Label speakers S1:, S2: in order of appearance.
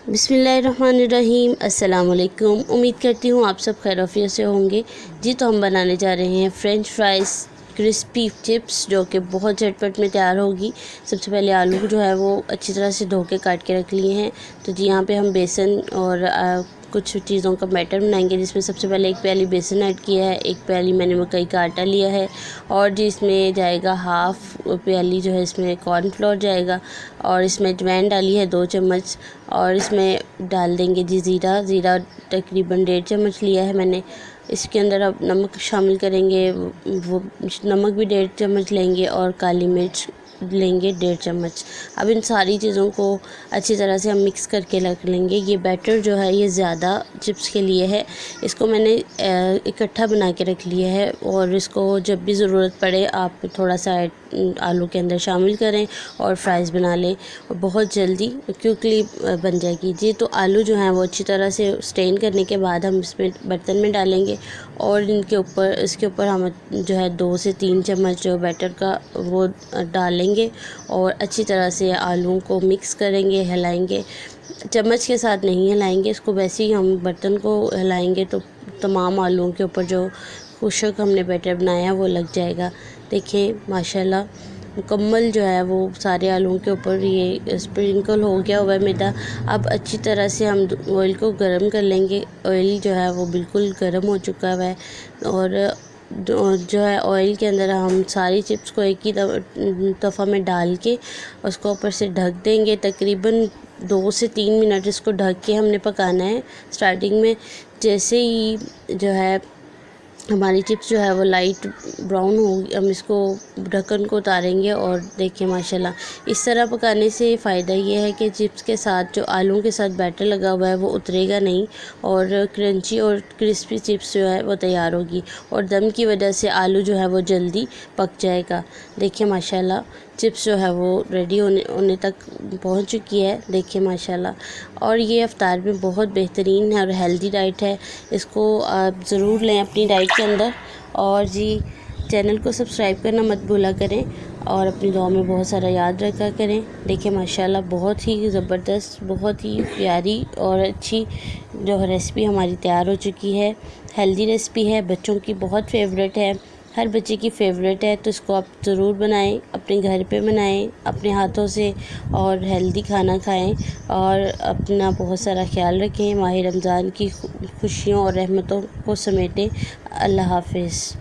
S1: बिस्मिल्लाहिर्रहमानिर्रहीम। अस्सलाम वालेकुम। उम्मीद करती हूँ आप सब खैरियत से होंगे। जी तो हम बनाने जा रहे हैं फ़्रेंच फ्राइज़ क्रिस्पी चिप्स, जो कि बहुत झटपट में तैयार होगी। सबसे पहले आलू जो है वो अच्छी तरह से धो के काट के रख लिए हैं। तो जी यहाँ पे हम बेसन और कुछ चीज़ों का बैटर बनाएंगे, जिसमें सबसे पहले एक प्याली बेसन ऐड किया है, एक प्याली मैंने मकई का आटा लिया है और जी इसमें जाएगा हाफ़ प्याली जो है इसमें कॉर्नफ्लोर जाएगा और इसमें अजवाइन डाली है 2 चम्मच और इसमें डाल देंगे जी ज़ीरा तकरीबन 1.5 चम्मच लिया है मैंने। इसके अंदर अब नमक शामिल करेंगे, वो नमक भी 1.5 चम्मच लेंगे और काली मिर्च लेंगे 1.5 चम्मच। अब इन सारी चीज़ों को अच्छी तरह से हम मिक्स करके रख लेंगे। ये बैटर जो है ये ज़्यादा चिप्स के लिए है, इसको मैंने इकट्ठा बना के रख लिया है और इसको जब भी ज़रूरत पड़े आप थोड़ा सा आलू के अंदर शामिल करें और फ्राइज़ बना लें और बहुत जल्दी क्विकली बन जाएगी। जी तो आलू जो हैं वो अच्छी तरह से स्टेन करने के बाद हम इसमें बर्तन में डालेंगे और इसके ऊपर हम जो है 2 से 3 चम्मच जो बैटर का वो डालेंगे और अच्छी तरह से आलूओं को मिक्स करेंगे, हिलाएंगे। चम्मच के साथ नहीं हिलाएंगे इसको, वैसे ही हम बर्तन को हिलाएंगे तो तमाम आलूओं के ऊपर जो खुशक हमने बैटर बनाया है वो लग जाएगा। देखिए माशाल्लाह मुकम्मल जो है वो सारे आलूओं के ऊपर ये स्प्रिंकल हो गया हुआ है मैदा। अब अच्छी तरह से हम ऑयल को गर्म कर लेंगे। ऑयल जो है वो बिल्कुल गर्म हो चुका हुआ है और जो है ऑयल के अंदर हम सारी चिप्स को एक ही दफ़ा में डाल के उसको ऊपर से ढक देंगे। तकरीबन 2 से 3 मिनट इसको ढक के हमने पकाना है। स्टार्टिंग में जैसे ही जो है हमारी चिप्स जो है वो लाइट ब्राउन होगी, हम इसको ढक्कन को उतारेंगे और देखिए माशाल्लाह इस तरह पकाने से फ़ायदा ये है कि चिप्स के साथ जो आलूओं के साथ बैटर लगा हुआ है वो उतरेगा नहीं और क्रंची और क्रिस्पी चिप्स जो है वो तैयार होगी और दम की वजह से आलू जो है वो जल्दी पक जाएगा। देखिए माशाल्लाह चिप्स जो है वो रेडी होने तक पहुंच चुकी है। देखिए माशाल्लाह, और ये इफ्तार में बहुत बेहतरीन है और हेल्दी डाइट है। इसको आप ज़रूर लें अपनी डाइट के अंदर। और जी चैनल को सब्सक्राइब करना मत भूला करें और अपनी दुआ में बहुत सारा याद रखा करें। देखिए माशाल्लाह बहुत ही ज़बरदस्त, बहुत ही प्यारी और अच्छी जो रेसिपी हमारी तैयार हो चुकी है। हेल्दी रेसिपी है, बच्चों की बहुत फेवरेट है, हर बच्चे की फ़ेवरेट है। तो इसको आप ज़रूर बनाएं, अपने घर पे बनाएं अपने हाथों से और हेल्दी खाना खाएं और अपना बहुत सारा ख्याल रखें। माह रमज़ान की खुशियों और रहमतों को समेटें। अल्लाह हाफ़िज़।